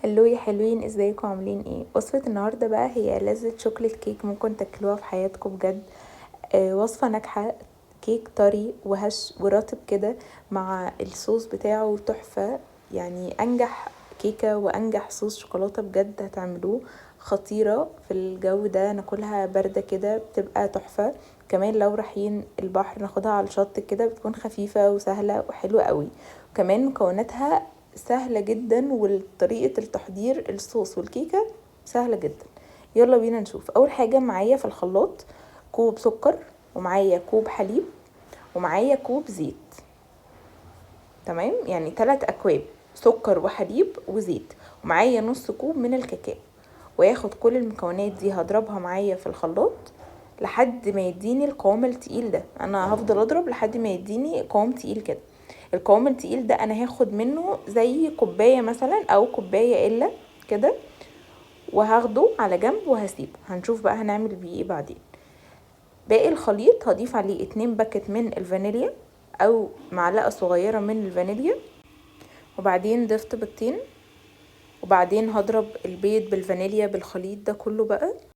هلو يا حلوين، ازيكم عاملين ايه؟ وصفة النهاردة بقى هي لذة شوكليت كيك ممكن تاكلوها في حياتكم بجد. وصفة ناجحة. كيك طري وهش ورطب كده مع الصوص بتاعه تحفة. يعني انجح كيكة وانجح صوص شوكولاتة بجد هتعملوه. خطيرة في الجو ده، ناكلها باردة كده بتبقى تحفة. كمان لو رايحين البحر ناخدها على الشط كده بتكون خفيفة وسهلة وحلوة قوي. وكمان مكوناتها سهلة جدا، وطريقة التحضير الصوص والكيكة سهلة جدا. يلا بينا نشوف. اول حاجة معايا في الخلاط كوب سكر، ومعايا كوب حليب، ومعايا كوب زيت. تمام، يعني 3 اكواب سكر وحليب وزيت، ومعايا نص كوب من الكاكاو. وياخد كل المكونات دي هضربها معايا في الخلاط لحد ما يديني القوام التقيل ده. انا هفضل اضرب لحد ما يديني قوام تقيل كده. القوام التقيل ده انا هاخد منه زي كوباية مثلا او كوباية الا كده، وهاخده على جنب وهسيبه. هنشوف بقى هنعمل بيه ايه بعدين. باقي الخليط هضيف عليه 2 باكت من الفانيليا او معلقة صغيرة من الفانيليا، وبعدين ضفت بيضتين، وبعدين هضرب البيض بالفانيليا بالخليط ده كله بقى.